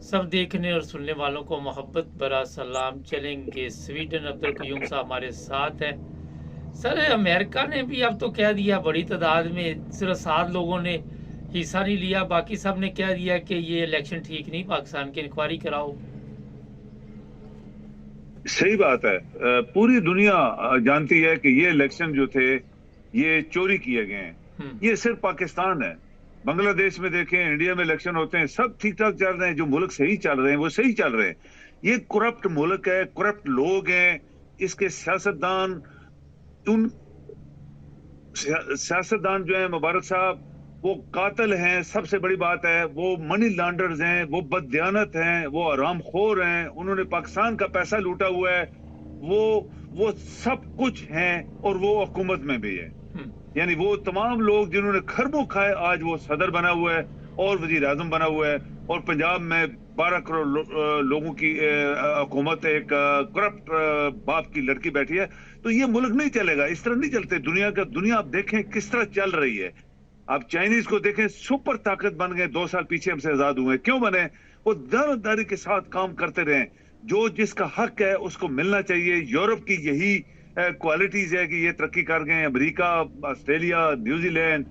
सब देखने और सुनने वालों को मोहब्बत भरा सलाम। चलेंगे स्वीडन, अब्दुल कयूम साहब हमारे साथ हैं। सर, अमेरिका ने भी अब तो कह दिया, बड़ी तादाद में, सिर्फ 7 लोगों ने हिस्सा नहीं लिया, बाकी सब ने कह दिया कि ये इलेक्शन ठीक नहीं, पाकिस्तान की इंक्वायरी कराओ। सही बात है। पूरी दुनिया जानती है कि ये इलेक्शन जो थे ये चोरी किए गए हैं। ये सिर्फ पाकिस्तान है। बांग्लादेश में देखें, इंडिया में इलेक्शन होते हैं, सब ठीक ठाक चल रहे हैं। जो मुल्क सही चल रहे हैं वो सही चल रहे हैं। ये करप्ट मुल्क है, करप्ट लोग हैं। इसके सियासतदान, उन सियासतदान जो है मुबारक साहब, वो कातिल हैं। सबसे बड़ी बात है वो मनी लॉन्डर्स हैं, वो बददियानत हैं, वो हरामखोर हैं। उन्होंने पाकिस्तान का पैसा लूटा हुआ है। वो सब कुछ हैं और वो हुकूमत में भी है। यानी वो तमाम लोग जिन्होंने खरबों खाए, आज वो सदर बना हुआ है और वजीर आजम बना हुआ है। और पंजाब में 12 करोड़ लोगों की हुकूमत, एक करप्ट बाप की लड़की बैठी है। तो ये मुल्क नहीं चलेगा, इस तरह नहीं चलते। दुनिया आप देखें किस तरह चल रही है। आप चाइनीज को देखें, सुपर ताकत बन गए। 2 साल पीछे हमसे आजाद हुए, क्यों बने? वो दानदारी के साथ काम करते रहे। जो जिसका हक है उसको मिलना चाहिए। यूरोप की यही क्वालिटीज है कि ये तरक्की कर गए। अमेरिका, ऑस्ट्रेलिया, न्यूजीलैंड,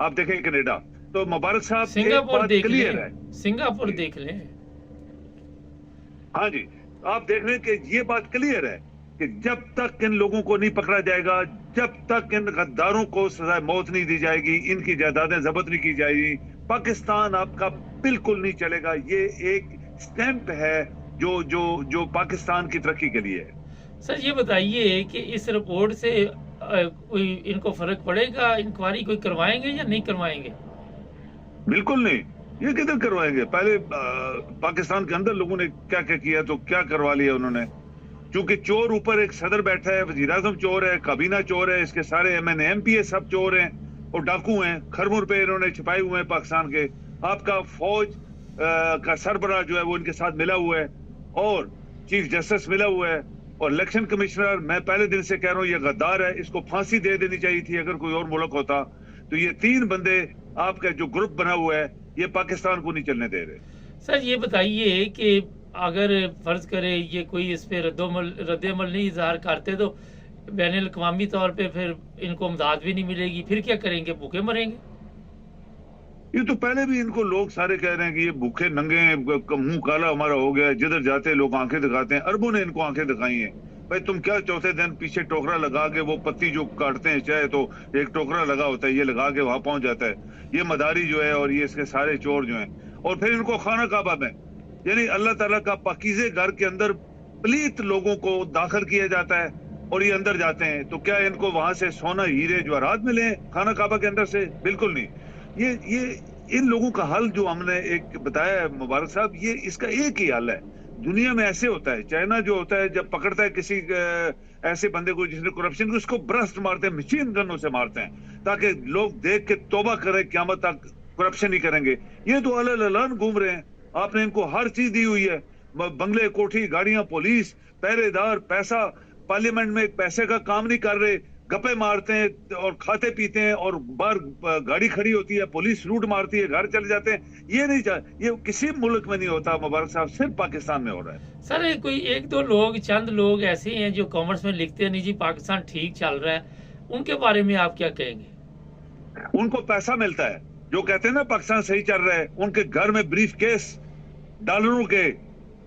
आप देखें कनाडा। तो मुबारक साहब, सिंगापुर देख क्लियर है, सिंगापुर देख लें। हाँ जी, आप देख रहे हैं कि ये बात क्लियर है कि जब तक इन लोगों को नहीं पकड़ा जाएगा, जब तक इन गद्दारों को सजाए मौत नहीं दी जाएगी, इनकी जायदादें जब्त नहीं की जाएगी, पाकिस्तान आपका बिल्कुल नहीं चलेगा। ये एक स्टैंप है जो जो जो पाकिस्तान की तरक्की के लिए है। सर, ये बताइए कि इस रिपोर्ट से कोई इनको फर्क पड़ेगा? इंक्वायरी कोई करवाएंगे या नहीं करवाएंगे? बिल्कुल नहीं। ये किधर करवाएंगे? पहले पाकिस्तान के अंदर लोगों ने क्या क्या किया, तो क्या करवा लिया उन्होंने। क्योंकि चोर ऊपर एक सदर बैठा है, वजीर आजम चोर है, काबीना चोर है, इसके सारे MNA MPA सब चोर हैं और डाकू हैं। खरबों रुपए इन्होंने छिपाए हुए हैं पाकिस्तान के। आपका फौज का सरबराह जो है वो इनके साथ मिला हुआ है और चीफ जस्टिस मिला हुआ है और इलेक्शन कमिश्नर। मैं पहले दिन से कह रहा हूँ ये गद्दार है, इसको फांसी दे देनी चाहिए थी अगर कोई और मुल्क होता। तो ये 3 बंदे, आपका जो ग्रुप बना हुआ है, ये पाकिस्तान को नहीं चलने दे रहे। सर, ये बताइए कि अगर फर्ज करे ये कोई इस पे रद्दमल नहीं इजहार करते तो बैनुल अक़वामी तौर पे फिर इनको इमदाद भी नहीं मिलेगी, फिर क्या करेंगे? भूखे मरेंगे? ये तो पहले भी इनको लोग सारे कह रहे हैं कि ये भूखे नंगे हैं, मुंह काला हमारा हो गया, जिधर जाते हैं लोग आंखें दिखाते हैं। अरबों ने इनको आंखें दिखाई हैं। भाई तुम क्या चौथे दिन पीछे टोकरा लगा के, वो पत्ती जो काटते हैं चाहे तो एक टोकरा लगा होता है, ये लगा के वहां पहुंच जाता है ये मदारी जो है और ये इसके सारे चोर जो हैं। और फिर इनको खाना काबा में, यानी अल्लाह ताला का पाकीज़े घर के अंदर पलीत लोगों को दाखिल किया जाता है और ये अंदर जाते हैं। तो क्या इनको वहां से सोना हीरे जवाहरात मिले खाना काबा के अंदर से? बिल्कुल नहीं। ये इन लोगों का हल जो हमने एक बताया है मुबारक साहब, ये इसका एक ही हल है। दुनिया में ऐसे होता है। चाइना जो होता है, जब पकड़ता है किसी ऐसे बंदे को जिसने करप्शन की, उसको ब्रस्ट मारते हैं, मशीन गनों से मारते हैं ताकि लोग देख के तौबा करें, क़यामत तक करप्शन नहीं करेंगे। ये तो अलग घूम रहे हैं। आपने इनको हर चीज दी हुई है, बंगले, कोठी, गाड़ियां, पुलिस, पहरेदार, पैसा। पार्लियामेंट में पैसे का काम नहीं कर रहे, गप्पे मारते हैं और खाते पीते हैं और बाहर गाड़ी खड़ी होती है, पुलिस लूट मारती है, घर चले जाते हैं। ये नहीं ये किसी मुल्क में नहीं होता मुबारक साहब, सिर्फ पाकिस्तान में हो रहा है। सर, कोई 1-2 लोग, चंद लोग ऐसे हैं जो कॉमर्स में लिखते हैं नहीं जी पाकिस्तान ठीक चल रहा है, उनके बारे में आप क्या कहेंगे? उनको पैसा मिलता है, जो कहते हैं ना पाकिस्तान सही चल रहा है, उनके घर में ब्रीफ केस डॉलरों के,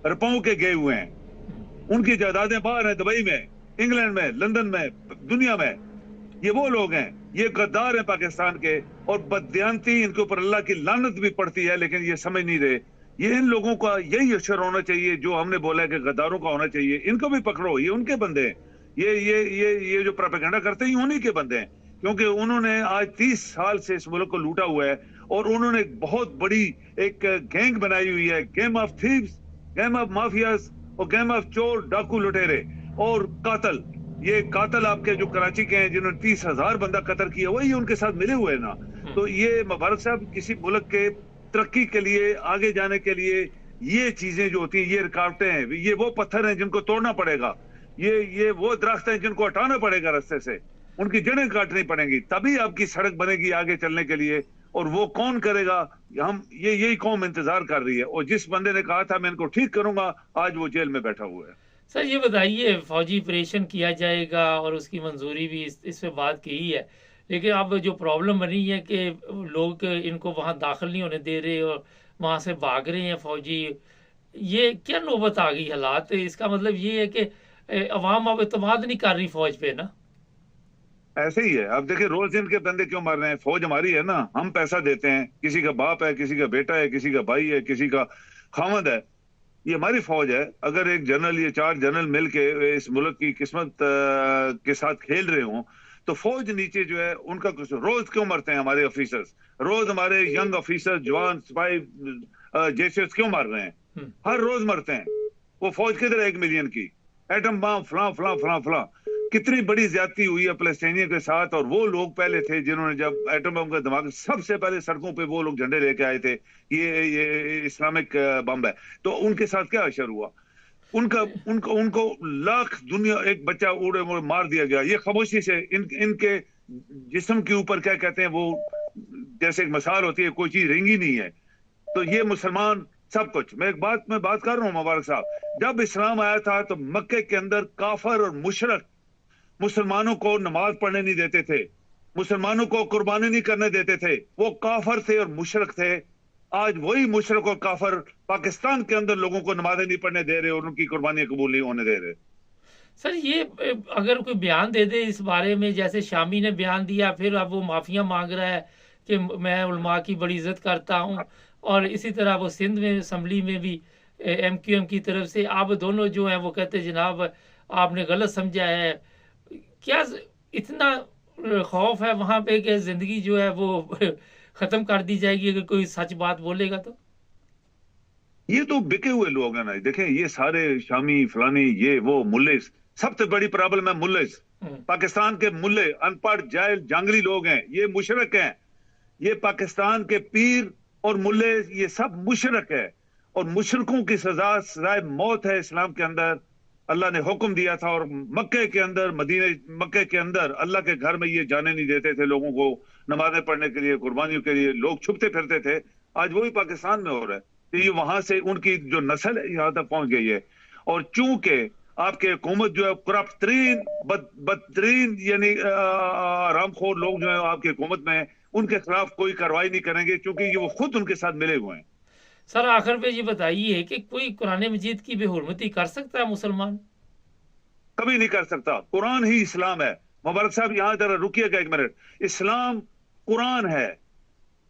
रुपयों के गए हुए हैं। उनकी जायदादें बाहर हैं, दुबई में, इंग्लैंड में, लंदन में, दुनिया में। ये वो लोग हैं, ये गद्दार हैं पाकिस्तान के और बददियानती, इनके ऊपर अल्लाह की लानत भी पड़ती है, लेकिन ये समझ नहीं रहे। ये इन लोगों का यही अशर होना चाहिए जो हमने बोला है कि गद्दारों का होना चाहिए। इनको भी पकड़ो, ये उनके बंदे हैं। ये जो प्रोपेगेंडा करते हैं उन्हीं के बंदे हैं, क्योंकि उन्होंने आज 30 साल से इस मुल्क को लूटा हुआ है और उन्होंने एक बहुत बड़ी एक गैंग बनाई हुई है, game of thieves, game of mafias और गेम ऑफ चोर, डाकू, लुटेरे और कातल। ये कातल आपके जो कराची के हैं जिन्होंने 30,000 बंदा कत्ल किया, वही उनके साथ मिले हुए हैं ना। तो ये मुबारक साहब, किसी मुल्क के तरक्की के लिए, आगे जाने के लिए ये चीजें जो होती हैं, ये रुकावटें हैं, ये वो पत्थर हैं जिनको तोड़ना पड़ेगा, ये वो दरख्त हैं जिनको हटाना पड़ेगा रास्ते से, उनकी जड़ें काटनी पड़ेंगी, तभी आपकी सड़क बनेगी आगे चलने के लिए اور وہ کون کرے گا؟ ہم یہی قوم انتظار کر رہی ہے، اور جس بندے نے کہا تھا میں ان کو ٹھیک کروں گا، آج وہ جیل میں بیٹھا ہوا ہے۔ سر یہ بتائیے، فوجی آپریشن کیا جائے گا اور اس کی منظوری بھی اس پہ بات کی ہے، لیکن اب جو پرابلم بنی ہے کہ لوگ ان کو وہاں داخل نہیں ہونے دے رہے اور وہاں سے بھاگ رہے ہیں فوجی، یہ کیا نوبت آ گئی حالات؟ اس کا مطلب یہ ہے کہ عوام اب اعتماد نہیں کر رہی فوج پہ نا؟ ایسے ہی ہے، اب دیکھیں روز ان کے بندے کیوں مر رہے ہیں؟ فوج ہماری ہے نا، ہم پیسہ دیتے ہیں، کسی کا باپ ہے، کسی کا بیٹا ہے، کسی کا بھائی ہے، کسی کا خامد ہے، یہ ہماری فوج ہے۔ اگر ایک جنرل یا 4 جنرل مل کے اس ملک کی قسمت کے ساتھ کھیل رہے ہوں تو فوج نیچے جو ہے ان کا کچھ روز کیوں مرتے ہیں ہمارے آفیسرز؟ روز ہمارے ینگ آفیسر، جوان سپاہی جیسے کیوں مر رہے ہیں؟ ہر روز مرتے ہیں۔ وہ فوج کدھر ہے 1 ملین کی؟ ایٹم بام فلاں فلاں فلاں فلاں، کتنی بڑی زیادتی ہوئی ہے فلسطینیوں کے ساتھ، اور وہ لوگ پہلے تھے جنہوں نے جب ایٹم بم کا دھماکہ سب سے پہلے سڑکوں پہ وہ لوگ جھنڈے لے کے آئے تھے، یہ اسلامک بم ہے، تو ان کے ساتھ کیا اشر ہوا؟ ان کو لاکھ دنیا ایک بچہ اڑے مار دیا گیا۔ یہ خاموشی سے ان کے جسم کے اوپر کیا کہتے ہیں وہ، جیسے ایک مثال ہوتی ہے، کوئی چیز رنگی نہیں ہے۔ تو یہ مسلمان سب کچھ، میں بات کر رہا ہوں مبارک صاحب، جب اسلام آیا تھا تو مکے کے اندر کافر اور مشرک مسلمانوں کو نماز پڑھنے نہیں دیتے تھے، مسلمانوں کو قربانی نہیں کرنے دیتے تھے، وہ کافر تھے اور مشرک تھے۔ آج وہی مشرک اور کافر پاکستان کے اندر لوگوں کو نمازیں نہیں پڑھنے دے رہے اور ان کی قربانی قبول نہیں ہونے دے رہے۔ سر یہ اگر کوئی بیان دے دے اس بارے میں، جیسے شامی نے بیان دیا، پھر اب وہ معافیاں مانگ رہا ہے کہ میں علماء کی بڑی عزت کرتا ہوں، اور اسی طرح وہ سندھ میں اسمبلی میں بھی MQM کی طرف سے آپ دونوں جو ہیں وہ کہتے ہیں جناب آپ نے غلط سمجھا ہے۔ کیا اتنا خوف ہے وہاں پہ کہ زندگی جو ہے وہ ختم کر دی جائے گی اگر کوئی سچ بات بولے گا تو؟ یہ تو بکے ہوئے لوگ ہیں نا، دیکھیں یہ سارے شامی فلانی یہ وہ ملے، سب سے بڑی پرابلم ہے ملے۔ پاکستان کے ملے ان پڑھ جاہل جانگلی لوگ ہیں، یہ مشرک ہیں۔ یہ پاکستان کے پیر اور ملے یہ سب مشرک ہے، اور مشرکوں کی سزائے موت ہے اسلام کے اندر۔ اللہ نے حکم دیا تھا، اور مکے کے اندر مکے کے اندر اللہ کے گھر میں یہ جانے نہیں دیتے تھے لوگوں کو نمازیں پڑھنے کے لیے، قربانیوں کے لیے لوگ چھپتے پھرتے تھے۔ آج وہی پاکستان میں ہو رہا ہے، یہ وہاں سے ان کی جو نسل ہے یہاں تک پہنچ گئی ہے۔ اور چونکہ آپ کے حکومت جو ہے کرپٹ ترین بدترین یعنی آرام خور لوگ جو ہیں آپ کی حکومت میں، ان کے خلاف کوئی کارروائی نہیں کریں گے کیونکہ یہ وہ خود ان کے ساتھ ملے ہوئے ہیں۔ سر آخر پہ یہ بتائیے کہ کوئی قرآن مجید کی بے حرمتی کر سکتا ہے مسلمان؟ کبھی نہیں کر سکتا، قرآن ہی اسلام ہے۔ مبارک صاحب یہاں ذرا رکیے گا 1 منٹ، اسلام قرآن ہے،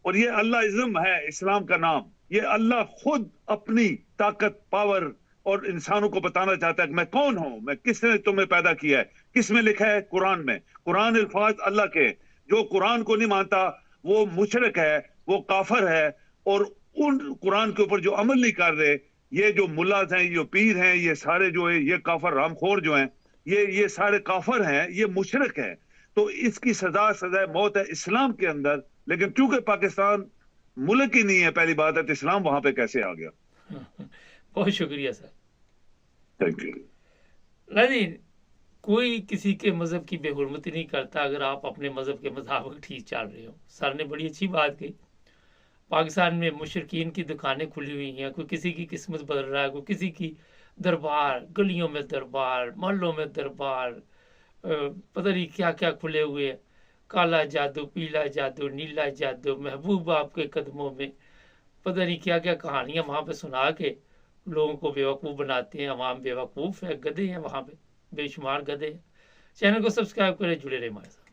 اور یہ اللہ ازم ہے اسلام کا نام۔ یہ اللہ خود اپنی طاقت، پاور اور انسانوں کو بتانا چاہتا ہے کہ میں کون ہوں، میں کس نے تمہیں پیدا کیا ہے۔ کس میں لکھا ہے؟ قرآن میں۔ قرآن الفاظ اللہ کے، جو قرآن کو نہیں مانتا وہ مشرک ہے، وہ کافر ہے، اور ان قرآن کے اوپر جو عمل نہیں کر رہے، یہ جو ملاز ہیں، یہ پیر ہیں، یہ سارے جو ہے یہ کافر رام خور جو ہیں، یہ سارے کافر ہیں، یہ مشرک ہیں۔ تو اس کی سزائے موت ہے اسلام کے اندر، لیکن چونکہ پاکستان ملک ہی نہیں ہے، پہلی بات ہے تو اسلام وہاں پہ کیسے آ گیا؟ بہت شکریہ سر۔ Thank you. نہیں، کوئی کسی کے مذہب کی بے حرمتی نہیں کرتا اگر آپ اپنے مذہب کے مطابق ٹھیک چل رہے ہو۔ سر نے بڑی اچھی بات کی۔ پاکستان میں مشرقین کی دکانیں کھلی ہوئی ہیں، کوئی کسی کی قسمت بدل رہا ہے، کوئی کسی کی دربار، گلیوں میں دربار، محلوں میں دربار، پتہ نہیں کیا کیا کھلے ہوئے ہیں، کالا جادو، پیلا جادو، نیلا جادو، محبوب آپ کے قدموں میں، پتہ نہیں کیا کیا کہانیاں وہاں پہ سنا کے لوگوں کو بیوقوف بناتے ہیں۔ عوام بیوقوف ہے، گدھے ہیں وہاں پہ، بے شمار گدھے ہیں۔ چینل کو سبسکرائب کریں، جڑے رہیں ہمارے ساتھ۔